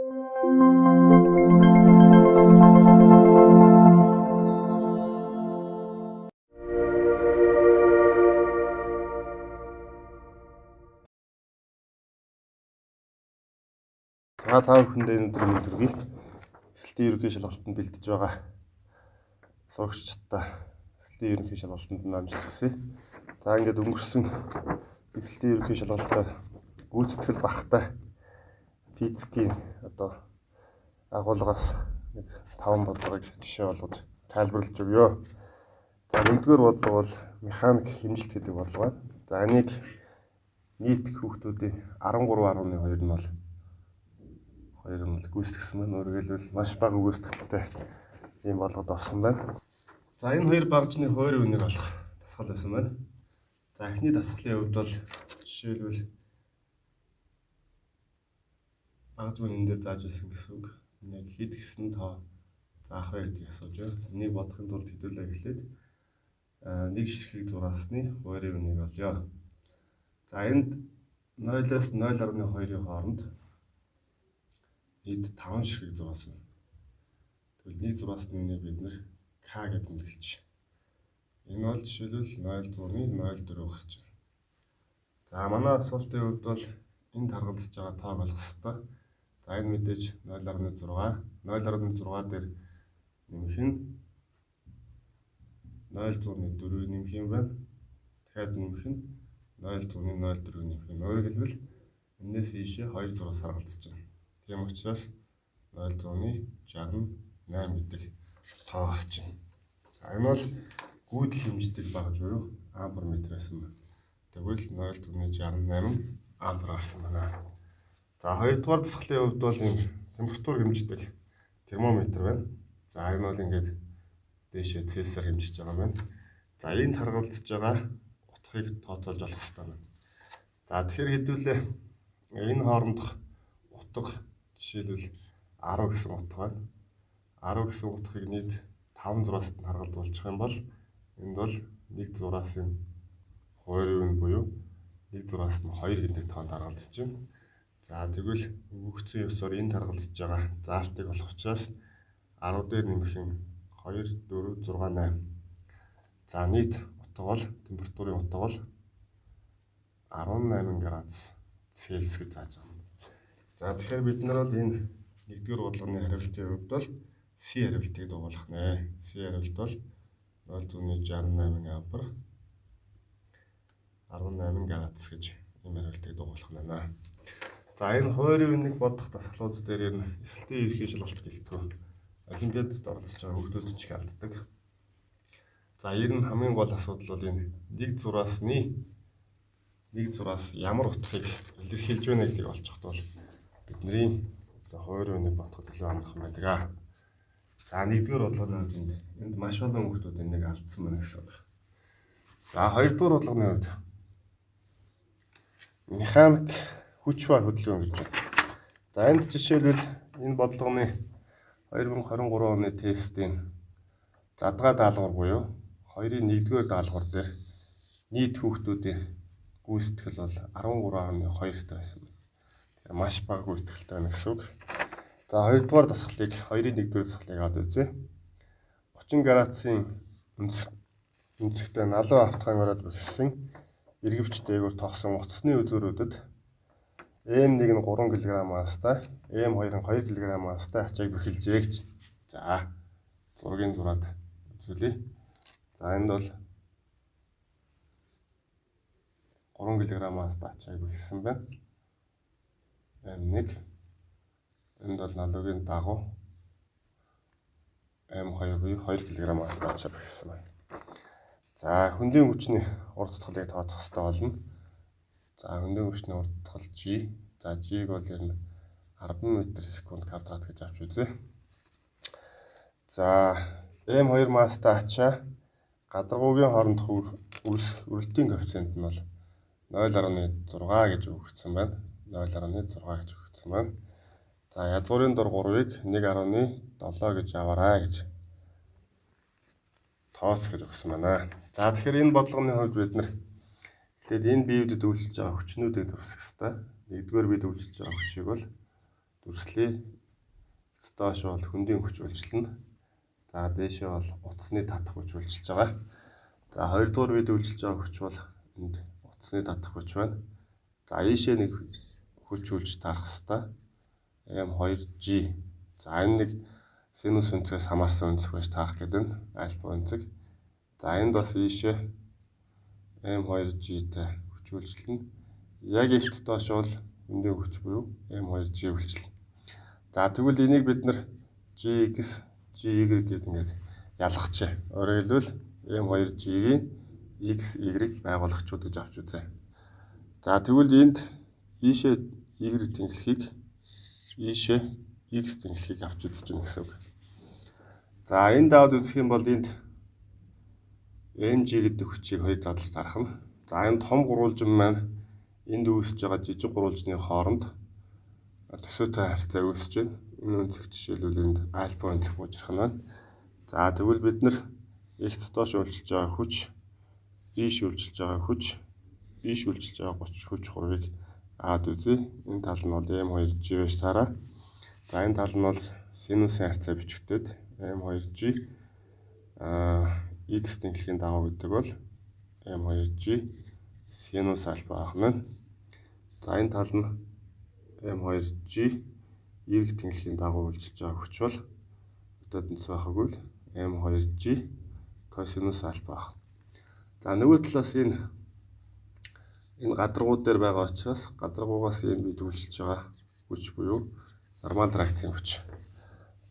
Та бүхэндээ өнөөдөр өдрөгийг эсэлтийн ерөнхий шалгалтанд бэлдэж байгаа сурагчдаа эсэлтийн ерөнхий шалгалтанд амжилт хүсье. За ингээд өнгөрсөн эсэлтийн ерөнхий шалгалтаар гүйцэтгэл багтаа физикийн агуулгаас нэг 5 бодлогыг жишээ болгож тайлбарлаж өгье. За нэгдүгээр бодлого бол механик хэмжилт гэдэг бодлого байна. За энийг нийт хүүхдүүдийн 13.2 нь бол гүйцэтгсэн байна. Өөрөөр хэлбэл маш бага гүйцэтгэлтэй ийм болгоод авсан байна. За энэ хоёр багжны хойр үнийг олох дасгал байсан байна. За эхний дасгалын хувьд бол жишээлбэл багж мөн энэ дээр зааж байсан гэсэн үг. Яг хэд гэсэн тоо заах вэ гэдгийг асууж байна. Энийг бодохын тулд хэдүүлээ эхлээд нэг ширхэг зураасны хойрын үнийг олё. За энд 0-оос 0.2-ийн хооронд нийт 5 ширхэг зураас байна. Тэгвэл нэг зураасны үнийг бид нэр К гэж тэмдэглэж. Энэ бол жишээлбэл 0.04 гарч байна. За манай асуултын хувьд бол энд харгалзаж байгаа тоог олох хэрэгтэй. За энэ мэдээж 0.6 дээр нэмэх нь 0.4 нэмэх юм байна. Дахиад нэмэх нь 0.04 нэмэх юм. Өөрөөр хэлбэл энэс ийшээ 2 зураас харгалзаж байна. Тийм учраас 0.68 гэдэг тоо гарч байна. За энэ бол гүйдэл хэмждэг багж буюу ампер метрээс юм. Тэгвэл 0.68 ампер гарсан байна. За хоёрдугаар дасгалын хувьд бол энэ температур хэмждэг термометр байна. За энэ бол ингээд дээшээ Цельсиар хэмжиж байгаа юм байна. За энд харгалзаж байгаа утгыг тооцоолж олох хэрэгтэй байна. За тэгэхээр хэдүүлээ энэ хоорондох утга жишээлбэл 10 гэсэн утга байна. 10 гэсэн утгыг нийт 5 зурааст нь харгалзуулчих юм бол энд бол 1 зураасын хойрын үн буюу 1 зураас нь 2 гэдэг тоонд харгалзаж байна. За тэгвэл өгөгдсөн ёсоор энд харгалзаж байгаа заалтыг олох учраас 10 дээр нэмэх нь 2, 4, 6, 8. За нийт утга бол температурын утга бол 18 градус Цельсис гэж зааж байгаа. За тэгэхээр бид нар бол энэ нэгдүгээр бодлогын хариултын хувьд бол C хариултыг дугуулах нэ. C хариулт бол 0.68 ампер 18 градус гэж ийм хариултыг дугуулах нэ. За энэ хойрын үнийг бодох дасгалууд дээр энэ эсэлтийн ерөнхий шалгалт гэлтгүү олимпиадад оролцож байгаа хүүхдүүд ч их алддаг. За ер нь хамгийн гол асуудал бол энэ нэг зураас ямар утгыг илэрхийлж байна гэдгийг олчиход бол бидний хойрын үнийг бодоход илүү амархан байдаг. За нэгдүгээр бодлогын хувьд энд маш олон хүүхдүүд энийг алдсан байна гэсэн үг. За хоёрдугаар бодлогын хувьд механик хүч ба хөдөлгөөн гэж байна. За энд жишээлбэл энэ бодлогын 2023 оны тестийн задгаа даалгавар буюу 2-ын 1-р даалгавар дээр нийт хүүхдүүдийн гүйцэтгэл бол 13.2-т байсан. Тэгэхээр маш бага гүйцэтгэлтэй байна гэсэн үг. За хоёрдугаар дасгалыг 2-ын 1-р дасгалыг аваад үзье. 30 градусын өнцгтэй налуу автохын ороод бэхсэн эргэвч дээгүүр тогсон утасны үзүүрүүдэд M1 нь 3 кг масстай, M2 нь 2 кг масстай ачааг бэхэлжээ гэж. За зургийн зураад үзүүлье. За энд бол 3 кг масстай ачааг бэхэлсэн байна. M1 энд бол налуугийн дагуу M2 буюу 2 кг масстай ачааг бэхэлсэн байна. За хөндийн хүчний урд татгалыг тооцох хэрэгтэй болно. За хөндийн хүчний урд татгал G. За G-г бол ер нь 10 м/сек квадрат гэж авч үзье. За M2 масстай ачаа гадаргуугийн хоорондох үрэлтийн коэффициент нь бол 0.6 гэж өгөгдсөн байна. 0.6 гэж өгөгдсөн байна. За язгуурын дор 3-ыг 1.7 гэж аваарай гэж тооц гэж өгсөн байна. За тэгэхээр энэ бодлогын хувьд бид нар эхлээд энэ биеүүдэд үйлчилж байгаа хүчнүүдийг төвсгөх хэрэгтэй. Нэгдүгээр бид үйлчилж байгаа хүчийг бол дүрслэе доош бол хөндийн хүч үйлчилнэ. За дээшээ бол утасны татах хүч үйлчилж байгаа. За хоёрдугаар бид үйлчилж байгаа хүч бол энд утасны татах хүч байна. За ийшээ нэг хүч үйлч тарах хэвээр M2G. За энэ нэг синус өнцгөөс хамаарсан өнцөг байж таах гэдэг нь альфа өнцөг. За энд бас ийшээ M2G-тэй хүч үйлчилнэ. Яг ихт доош бол хөндийн хүч буюу M2G үйлчилнэ. За тэгвэл энийг бид нар GX, GY гэдэг ингээд ялгахчаа. Өөрөөр хэлбэл M2G-ийн X, Y байгуулагчуд гэж авч үзье. За тэгвэл энд ийшээ Y тэнхлэхийг, ийшээ X тэнхлэхийг авч үзэж байна гэсэн үг. За энд даваад үзэх юм бол энд NG гэдэг хүчийг хоёр талаас дарах нь. За энэ том гурвалжин маань энд үүсэж байгаа жижиг гурвалжны хооронд төсөөтэй харьцаа үүсэж байна. Энэ өнцөг жишээлбэл энд альфа өнцөг буужрах нь байна. За тэгвэл бид нар ихт доош үйлчилж байгаа хүч, ийш үйлчилж байгаа хүч, ийш үйлчилж байгаа хүч хурвыг аваад үзье. Энэ тал нь бол M2G байж таараа. За энэ тал нь бол синусын харьцаа бичигдээд M2G X тэнхлэхийн дагав гэдэг бол M2G синус альфа авах нь. За энэ тал нь M2G Y тэнхлэхийн дагав үйлчилж байгаа хүч бол өдөөд нь байхаггүй л M2G косинус альфа авах. За нөгөө талаас энэ гадаргууд дээр байгаа учраас гадаргуугаас энэ бид үйлчилж байгаа хүч буюу нормал реакцийн хүч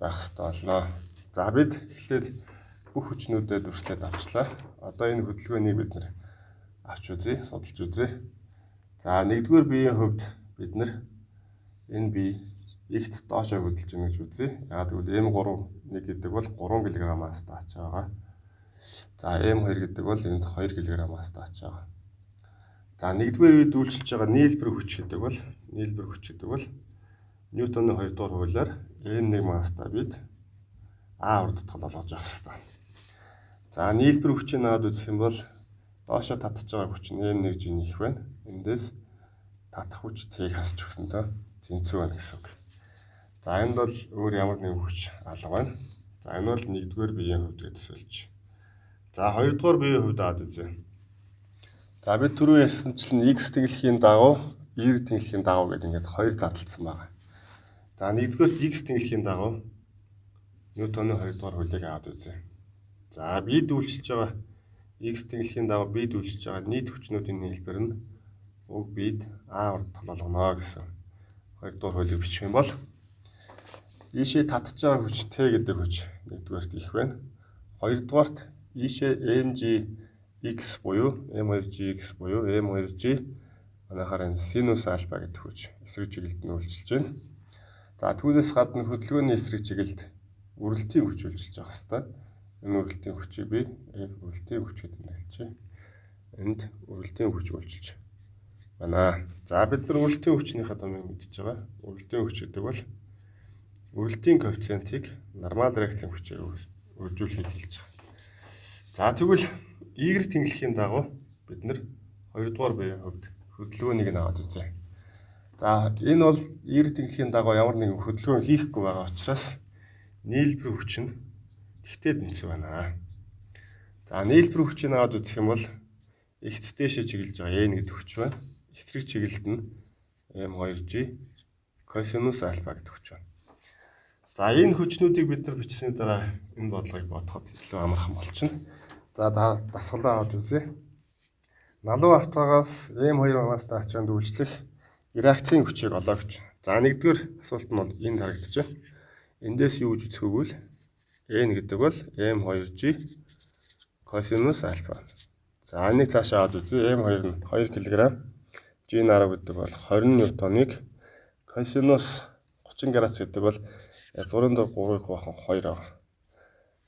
байх хэрэгтэй болно. За бид эхлээд бүх хүчнүүдэд дүрслээд авчлаа. Одоо энэ хөдөлгөөнийг бид нэр авч үзье, судалж үзье. За нэгдүгээр биеийн хувьд бид нэр энэ бие ихт доошоо хөдөлж байна гэж үзье. Яг тэгвэл M3 гэдэг бол 3 кг-аас тааж байгаа. За M2 гэдэг бол энд 2 кг-аас тааж байгаа. За нэгдүгээр бид үйлчилж байгаа нийлбэр хүч гэдэг бол Ньютоны 2 дугаар хуулиар N1 масстай бид А урдтгал олгож явах хэрэгтэй. За нийлбэр хүчийг аваад үзэх юм бол доошоо татж байгаа хүч нь N1G их байна. Эндээс татах хүч T-г хасч өгсөнтэй тэнцүү байна гэсэн үг. За энд бол өөр ямар нэгэн хүч алга байна. За энэ бол нэгдүгээр биеийн хувьд гэж төсөөлж. За хоёрдугаар биеийн хувьд аваад үзье. За бид түрүү ярьсанчлан X тэнхлэхийн дагав, Y тэнхлэхийн дагав гэдэг ингээд хоёр задлагдсан байна. За нэгдүгээр X тэнхлэхийн дагав Ньютоны 2 дугаар хуулийг аваад үзье. За бид үйлчилж байгаа X тэнхлэхийн дагав бид үйлчилж байгаа нийт хүчнүүдийн нийлбэр нь уг бид А урдтгал болгоно гэсэн 2 дугаар хуулийг бичих юм бол ийшээ татж байгаа хүч Т гэдэг хүч нэгдүгээрт их байна. Хоёрдугаарт ийшээ MGX буюу M2GX буюу M2G манайхаар энэ синус альфа гэдэг хүч эсрэг чиглэлд нь үйлчилж байна. За түүнээс гадна хөдөлгөөний эсрэг чиглэлд үрэлтийн хүч үйлчилж байгаа хэвээр. Энэ үрэлтийн хүчийг би F үрэлтийн хүч гэдэг нь хэлчихье. Энд үрэлтийн хүч үйлчилж байна. За бид нар үрэлтийн хүчнийхээ томыг мэдчихэж байгаа. Үрэлтийн хүч гэдэг бол үрэлтийн коэффициентийг нормал реакцийн хүчээр үржүүлэхийг хэлж байгаа. За тэгвэл Y тэнхлэхийн дагуу бид нар 2 дугаар биеийн хувьд хөдөлгөөнийг нь аваад үзье. За энэ бол Y тэнхлэхийн дагуу ямар нэгэн хөдөлгөөн хийхгүй байгаа учраас нийлбэр хүч нь тэгтэл нэмсэн байна. За нийлбэр хүчийг аваад үзэх юм бол ихт дэшээ чиглэж байгаа N гэдэг хүч байна. Эсрэг чиглэлд нь M2G косинус альфа гэдэг хүч байна. За энэ хүчнүүдийг бид нар бичсэний дараа энэ бодлогыг бодоход илүү амархан болчихно. За дасгалаа аваад үзье. Налуу автогоос M2 масстай ачаанд үйлчлэх реакцийн хүчийг олоогч. За нэгдүгээр асуулт нь бол энд харагдаж байна. Эндээс юу гэж үзэх вэ? N гэдэг бол M2G косинус альфа. За энийг цаашаа аваад үзье. M2 нь 2 кг, G нарав гэдэг бол 20 ньютоныг косинус 30 градус гэдэг бол 6.3-ыг бахан 2 аа.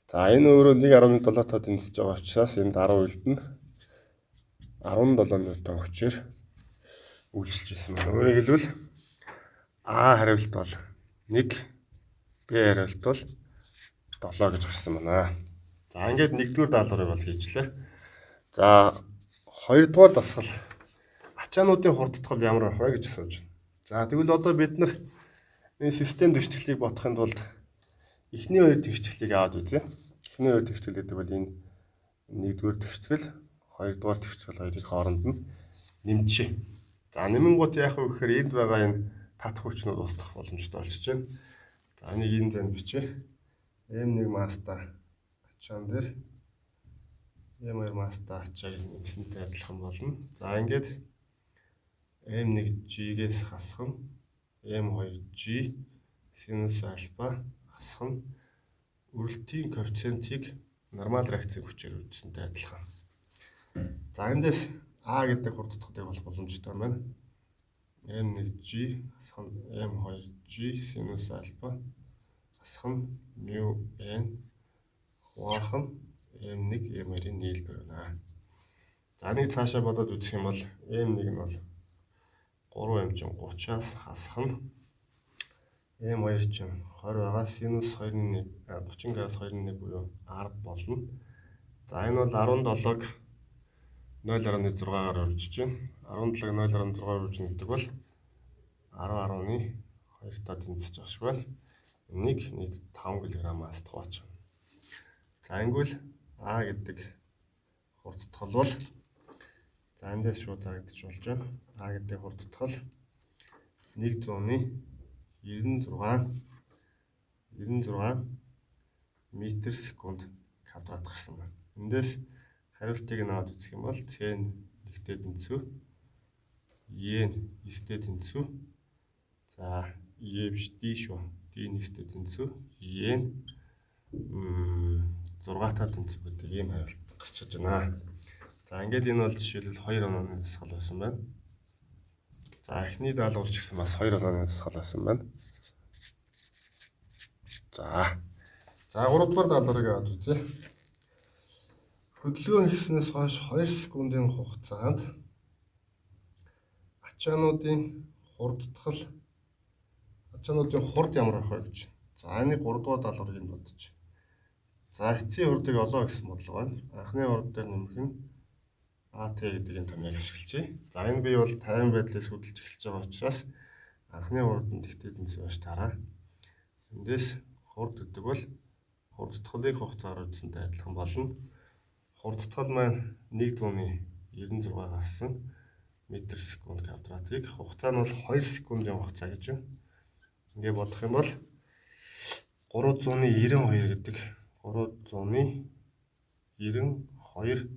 За энэ өөрөө 1.7 тоо тэнцэж байгаа учраас энд 10 үлд нь 17 ньютон хүчээр үйлчилж ирсэн байна. Өөрөөр хэлбэл А хариулт бол 1, Б хариулт бол 7 гэж гарсан байна. За ингээд нэгдүгээр даалгаврыг бол хийчлээ. За хоёрдугаар дасгал ачаануудын хурдтгал ямар байх вэ гэж асууж байна. За тэгвэл одоо бид нар Энэ систем тэгшгэлийг бодохын тулд эхний хоёр тэгшгэлийг аваад үзье. Эхний хоёр тэгшгэл гэдэг бол энэ нэгдүгээр тэгшгэл, хоёрдугаар тэгшгэл хоёрын хооронд нь нэмжээ. За нэмэнгууд яах вэ гэхээр энд байгаа энэ татах хүчнүүд устгах боломжтой болчихж байна. За энийг энэ зэнд бичээ. M1 маста ачаан дээр M2 маста ачааг нэмсэнтэй адилхан болно. За ингээд M1G-гээс хасах нь M2G синус альфа хасах нь үрэлтийн коэффициентийг нормал реакцийн хүчээр үүснэнтэй адилхан. За эндээс А гэдэг хурдтгыг бол боломжтой байна. M1G хасах нь M2G синус альфа хасах нь μ n хуваах нь M1 M2-ийн нийлбэр байна. За нэг цаашаа бодоод үзэх юм бол M1 нь бол 3m чинь 30-аас хасах нь M2 чинь 20 байгаа. Синус 2-1 30-аас 2-1 буюу 10 болно. За энэ бол 17-г 0.6-аар үржиж байна. 17-г 0.6-аар үржих гэдэг бол 10.2 та тэнцэж байгаа шүү байна. Энийг нийт 5 кг-аас тувааж байна. За ингүүл А гэдэг хурдтгал бол за эндээс шууд харагдаж болж байна. А гэдэг хурдтгал 196 метр секунд квадрат гарсан байна. Эндээс хариултыг нь аваад үзэх юм бол Ц нэгтэй тэнцүү, Е нэгтэй тэнцүү, за Е биш D шүү. D нэгтэй тэнцүү, Е 6 та тэнцүү гэдэг ийм хариулт гарч иж байна. За ингээд энэ бол жишээлбэл 2 онооны дасгал байсан байна. За эхний даалгавар ч гэсэн бас 2 онооны дасгал байсан байна. За 3 дугаар даалгаврыг аваад үзье. Хөдөлгөөн хийснээс хойш 2 секундын хугацаанд ачаануудын хурд ямар байх вэ гэж. За энэ 3 дугаар даалгаврыг нь бодож. За эцсийн хурдыг олоо гэсэн бодлого байна. Анхны хурд дээр нэмэх нь АТ гэдэг энэ томьёог ашиглажээ. За энэ бий бол 50 байдлаас хөдөлж эхэлж байгаа учраас анхны хурд нь тэгтэй тэнцүү байж таараа. Эндээс хурд гэдэг бол хурдтгалыг хугацаагаар үзсэнтэй адилхан болно. Хурдтгал маань 1.96 гарсан метр секунд квадратыг хугацаа нь бол 2 секундын хугацаа гэж байна. Ингээ бодох юм бол 392 гэдэг 392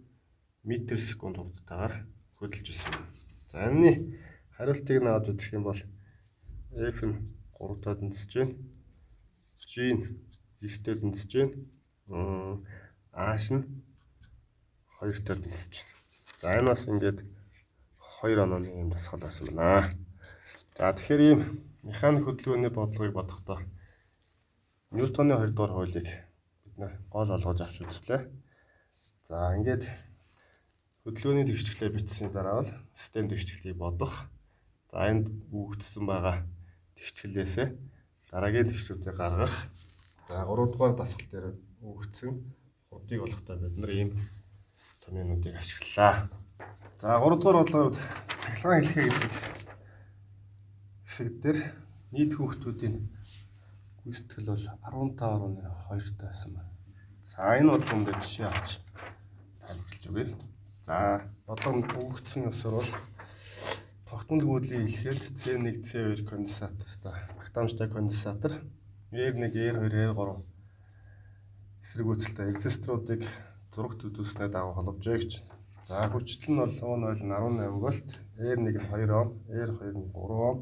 метр секунд хурдтайгаар хөдөлж ирсэн. За энэний хариултыг нь аваад үзэх юм бол F нь 3 таа тэнцэж байна. G нь 9 таа тэнцэж байна. H нь 2 таа тэнцэж байна. За энэ бас ингээд 2 онооны юм дасгал байсан байна. За тэгэхээр ийм механик хөдөлгөөний бодлогыг бодохдоо Ньютоны 2 дугаар хуулийг бид гол олгож авч үзлээ. За ингээд хөдөлгөөний тэгшгэлээ бичсэний дараа бол систем тэгшгэлийг бодох. За энд үүгдсэн байгаа тэгшгэлээсээ дараагийн тэгшгэлүүдийг гаргах. За 3 дугаар дасгал дээр үүгдсэн хурдыг олохдоо бид нар ийм томьёонуудыг ашиглалаа. За 3 дугаар бодлогын цахилгаан хэлхээ гэдэг хэсэг дээр нийт хүүхдүүдийн гүйцэтгэл бол 15.2 тайсан байна. За энэ бодлогон дээр жишээ авч тайлбарлаж өгье. За бодлогонд өгөгдсөн ёсоор бол тогтмол гүйдлийн хэлхээнд C1, C2 конденсатортай багтаамжтай конденсатор R1, R2, R3 эсрэгүүцэлтэй экзисторуудыг зурагт үзүүлснээр дагуу холбожээ гэж. За хүчтэл нь бол 0.18 вольт, R1 нь 2 ом, R2 нь 3 ом,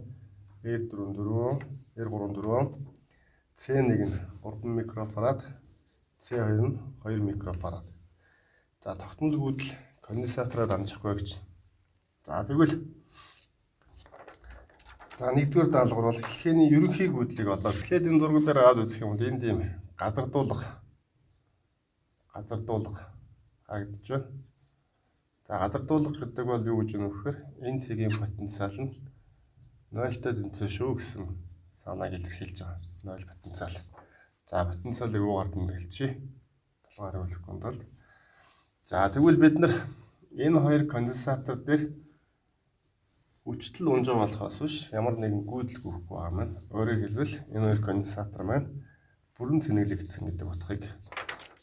R4 нь 4 ом, R3 нь 4 ом, C1 нь 3 микрофарад, C2 нь 2 микрофарад. За тогтмол гүйдэл конденсатороо дамжихгүй гэж. За тэгвэл за нэгдүгээр даалгавар бол хэлхээний ерөнхий гүйдлийг олоо. Эхлээд энэ зургуудаар аваад үзэх юм бол энэ тийм газардуулга харагдаж байна. За газардуулга гэдэг бол юу гэж юм вэхээр энэ цэгийн потенциал нь 0-тай тэнцээ шүү гэсэн санааг илэрхийлж байгаа. 0 потенциал. За потенциалыг юугаар тэмдэглэжээ? Толгойроо хэлэхгүй тулд. За тэгвэл бид нар энэ хоёр конденсатор дээр хүчтэл унжаа болохоос биш ямар нэгэн гүйдэл гүйхгүй байгаа маань. Өөрөөр хэлбэл энэ хоёр конденсатор маань бүрэн цэнэглэгдсэн гэдэг утгыг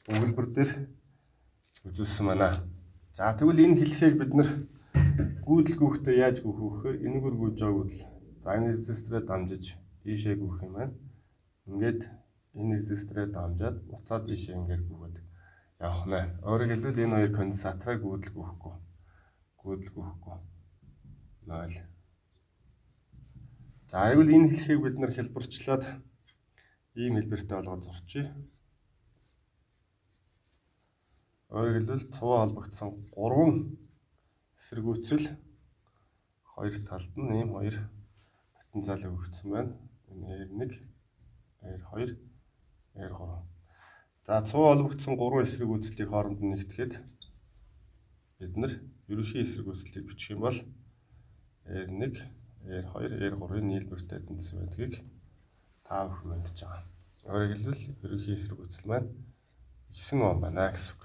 өгүүлбэр дээр үзүүлсэн байна. За тэгвэл энэ хэлхийг бид нэр гүйдэл гүйхтэй яаж гүйх вэ гэхээр энэгээр гүйж байгаа гүйдэл. За энэ резисторыг дамжиж ийшээ гүйх юм байна. Ингээд энэ резисторыг дамжаад буцаад ийшээ ингээд гүйгээд явах нэ. Өөрөөр хэлбэл энэ хоёр конденсаторыг гүйдэл гүйхгүй. Гүйдэл гүйхгүй. 0. За тэгвэл энэ хэлхийг бид нэр хэлбэрчлээд ийм хэлбэртэй болгоод зурчий. Өөрөөр хэлбэл цуваа холбогдсон 3 эсэргүүцэл хоёр талд нь ийм хоёр потенциал өгөгдсөн байна. Энэ R1, R2, R3. За цуваа холбогдсон 3 эсэргүүцлийг хооронд нь нэгтгэхэд бид нар ерөнхий эсэргүүцлийг бичих юм бол R1, R2, R3-ын нийлбэртэй тэнцвэр байдгийг та бүхэн мэдж байгаа. Өөрөөр хэлбэл ерөнхий эсэргүүцэл маань 9 Ом байна гэсэн үг.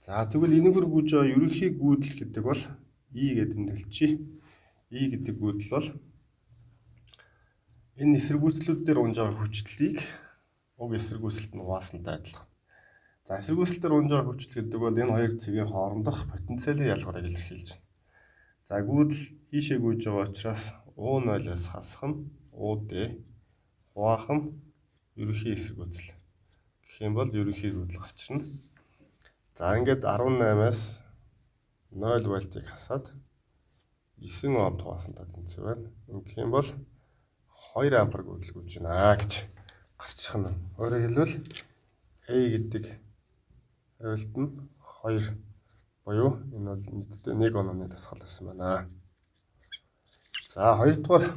За тэгвэл энэгээр гүйж байгаа ерөнхий гүйдэл гэдэг бол I гэдэг тэмдэглэжээ. I гэдэг гүйдэл бол энэ эсэргүүцлүүд дээр унж байгаа хүчлийг уг эсэргүүцэлд нь хуваасантай адилхан. За эсэргүүцэлээр унж байгаа хүчил гэдэг бол энэ хоёр цэгийн хоорондох потенциалын ялгарыг илэрхийлж байна. За гүйдэл ийшээ гүйж байгаа учраас O0-аас хасах нь OD хуваах нь ерөнхий эсэргүүцэл. Гэх юм бол ерөнхий гүйдэл гарчна. За ингээд 18-аас 0 вольтыг хасаад 9 Ом хуваасантай тэнцвэр байна. Ингэх юм бол 2 ампер гүйдэл гүйж байна гэж гарчих нь. Өөрөөр хэлбэл A гэдэг хариулт нь 2 буюу энэ бол нийтдээ 1 Ом-ны тасгал байсан байна. За хоёрдугаар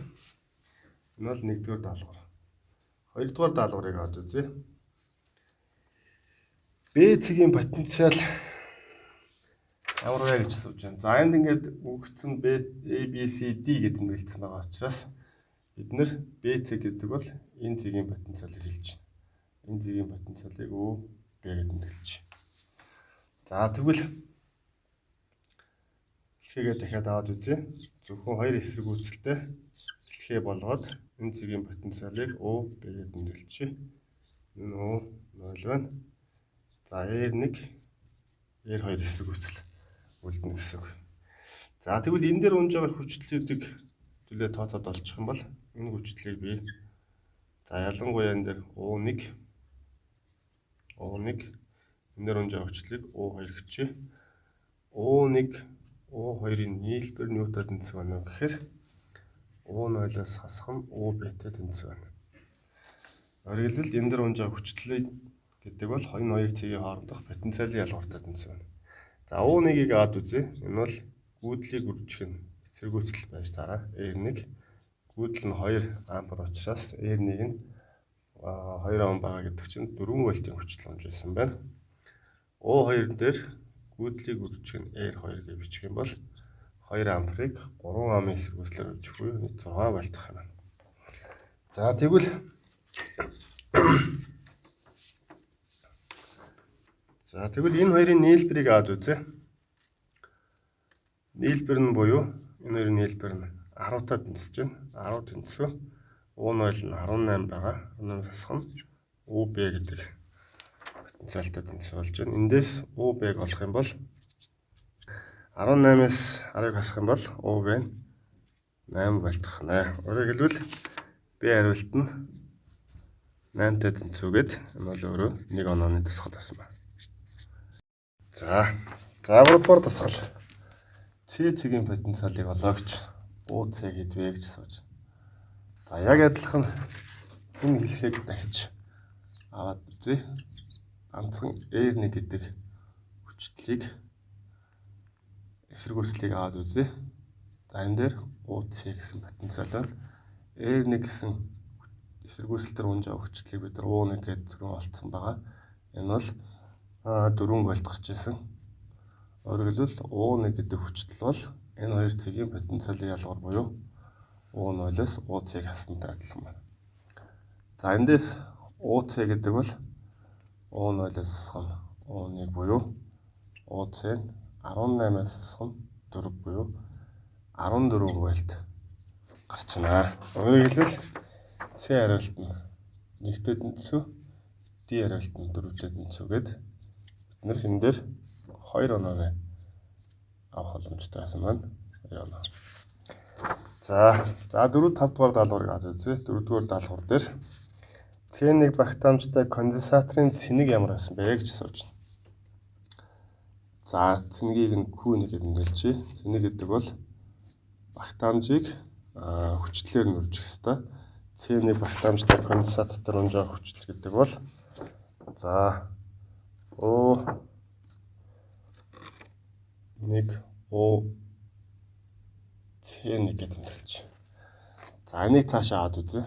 энэ бол нэгдүгээр даалгавар. Хоёрдугаар даалгаврыг аваад үзье. B цэгийн потенциал ямар вэ гэж асууж байна. За энд ингээд өгөгдсөн B, A, B, C, D гэдэг тэмдэглэсэн байгаа учраас бид нэр B цэг гэдэг бол энэ цэгийн потенциалыг хэлж байна. Энэ цэгийн потенциалыг O, B гэдэг тэмдэглэж байна. За тэгвэл хэлхийгээ дахиад аваад үзье. Зөвхөн хоёр эсэргүүцэлтэй хэлхээ болгоод энэ цэгийн потенциалыг O, B гэдэг тэмдэглэж байна. Энэ O 0 байна. За R1, R2 эсэргүүцэл үлдэнэ гэсэн үг. За тэгвэл энэ дээр унж байгаа хүчлүүдийг төлөө тооцоод олчих юм бол энэ хүчлийг би за ялангуяа энэ дээр O1 энэ дээр унж байгаа хүчлийг O2 гэчээ. O1, O2-ын нийлбэр ньютон тэнцвэр байна гэхээр O0-аас хасах нь OB-тэй тэнцвэр байна. Өөрөөр хэлбэл энэ дээр унж байгаа хүчлийг гэдэг бол энэ хоёр цэгийн хоорондох потенциалын ялгартай тэнцвэр байна. За O1-ийг аваад үзье. Энэ бол гүйдлийг үржих нь эсэргүүцэл байж таараа. R1 гүйдэл нь 2 ампер учраас R1 нь 2 Ом байгаа гэдэг чинь 4 вольтын хүчил унж байсан байна. O2 дээр гүйдлийг үржих нь R2 гэж бичих юм бол 2 амперыг 3 Ом-ын эсэргүүцлээр үржих буюу нийт 6 вольт гэх юм. За тэгвэл энэ хоёрын нийлбэрийг аваад үзье. Нийлбэр нь буюу энэ хоёрын нийлбэр нь 10-таа тэнцэж байна. 10 тэнцвэр O0 нь 18 байгаа. 18 хасах нь OB гэдэг потенциалтай тэнцвэр болж байна. Эндээс OB-г олох юм бол 18-аас 10-ыг хасах юм бол OB нь 8 вольт гэнэ. Өөрөөр хэлбэл B хариулт нь 8-тай тэнцвэргээд энэ бол өөрөө 1 Ом-ны тасгал байсан байна. За 3-р тасгал. C цэгийн потенциалыг олоогч O C гэдвэ гэж асууж. За яг адилхан энэ хэлхийг дахиж аваад үзье. Ганцхан R1 гэдэг хүчлийг эсэргүүцлийг аваад үзье. За энэ дээр O C гэсэн потенциал байна. R1 гэсэн эсэргүүцэлтэр унж байгаа хүчлийг бид нар O1 гэдэг зэрэг олцсон байгаа. Энэ бол 4 вольт гарч ирсэн. Өөрөөр хэлбэл O1 гэдэг хүчтэл бол энэ хоёр цэгийн потенциалын ялгар буюу O0-аас OC хаснтай адилхан байна. За эндээс OC гэдэг бол O0-аас хасах O1 буюу OC нь 18-аас хасах 4 буюу 14 вольт гарч байна. Өөрөөр хэлбэл C хариулт нь 1-тэй тэнцүү, D хариулт нь 4-тэй тэнцүү гээд бид нэр энэ дээр 2 оноог авах боломжтой байсан байна. 2 оноо. За 4 5 дугаар даалгаврыг хаад үзье. 4 дугаар даалгавар дээр C1 багтаамжтай конденсаторын цэник ямар байсан бэ гэж асууж байна. За цэнигийг нь Q1 гэдэг нэлжээ. Цэник гэдэг бол багтаамжийг хүчлэлээр нь үржих ёстой. C1 багтаамжтай конденсатор дээр унжаа хүчлэл гэдэг бол за C1 гэдэг нэлж. За энийг цаашаа аваад үзье.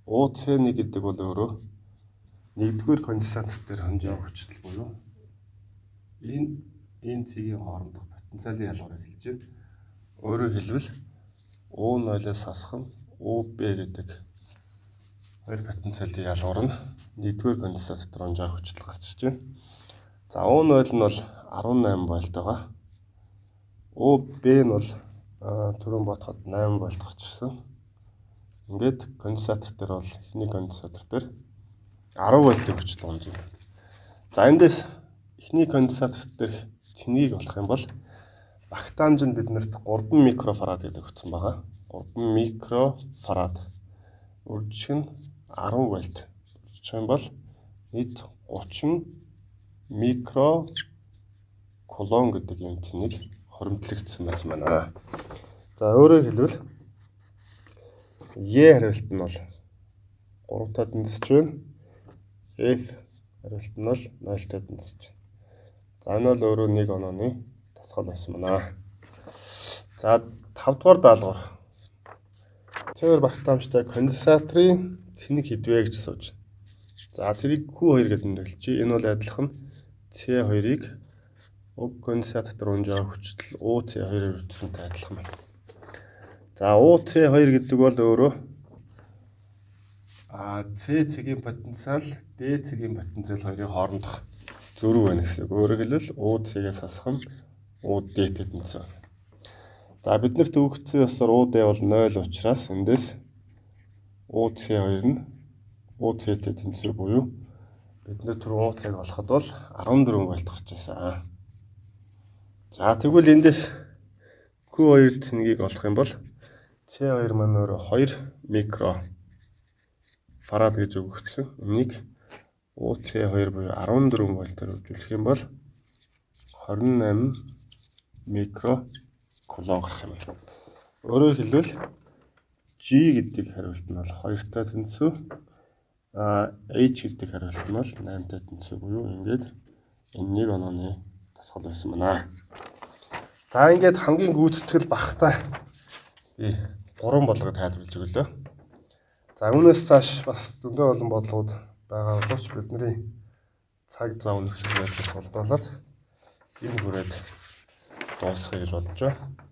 C1 гэдэг бол өөрөө нэгдүгээр конденсатор дээр хонжоо хүчлэл буюу энэ цэгийн хоорондох потенциалын ялгарыг хэлж байна. Өөрөөр хэлбэл O0-оос хасах нь OB гэдэг хоёр потенциалын ялгар нь нэгдүгээр конденсатор дээр хонжоо хүчлэл гарчиж байна. За O0 нь бол 18 вольт байгаа. OB нь бол түрүүн бодоход 8 вольт гарчсан. Ингээд конденсатор дээр бол эхний конденсатор дээр 10 вольтын хүчлэл хонж байна. За эндээс эхний конденсатор дээр цэнийг олох юм бол багтаамж нь биднэрт 3 микрофарад гэдэг өгсөн байгаа. 3 микрофарад үржих нь 10 вольт. Үржих юм бол нийт 30 микро кулон гэдэг юм цэнийг хоримтлагдсан байсан байна. За өөрөөр хэлбэл E хариулт нь бол 3-таа тэнцэж байна. F хариулт нь бол 0-таа тэнцэж байна. За энэ бол өөрөө 1 онооны тасгал байсан байна. За 5 дугаар даалгавар. C2 багтаамжтай конденсаторын цэник хэдвэ гэж асууж байна. За тэрийг Q2 гэдэг нэрлэжээ. Энэ бол адилхан C2-ыг уг конденсатор дээр унжаа хүчлэл OC2-ээр үржсэнтэй адилхан байна. За OC2 гэдэг бол өөрөө C цэгийн потенциал, D цэгийн потенциал хоёрын хоорондох зөрүү байна гэсэн үг. Өөрөөр хэлбэл OC-гээс хасах нь OD-тэй тэнцүү. За биднэрт өгөгдсөн ёсоор OD бол 0 учраас эндээс OC2 нь OC-тэй тэнцүү буюу бид түрүү OC-г олоход бол 14 вольт гарч ирсэн. За тэгвэл эндээс Q2 цэнийг олох юм бол C2 маань өөрөө 2 микро фарад гэж өгөгдсөн. Энийг OC2 буюу 14 вольтоор үржүүлэх юм бол 28 микро кулон гарах юм байна. Өөрөөр хэлбэл G гэдэг хариулт нь бол 2-таа тэнцүү, H гэдэг хариулт нь бол 8-таа тэнцүү буюу ингээд энэ 1 онооны тасгал байсан байна. За ингээд хамгийн гүйцэтгэл багтаа 3 бодлогыг тайлбарлаж өглөө. За үүнээс цааш бас зөндөө олон бодлогууд байгаа боловч бидний цаг зав нөхцөл байдлаас холбоолоод энэ хүрээд дуусгая гэж бодож байна.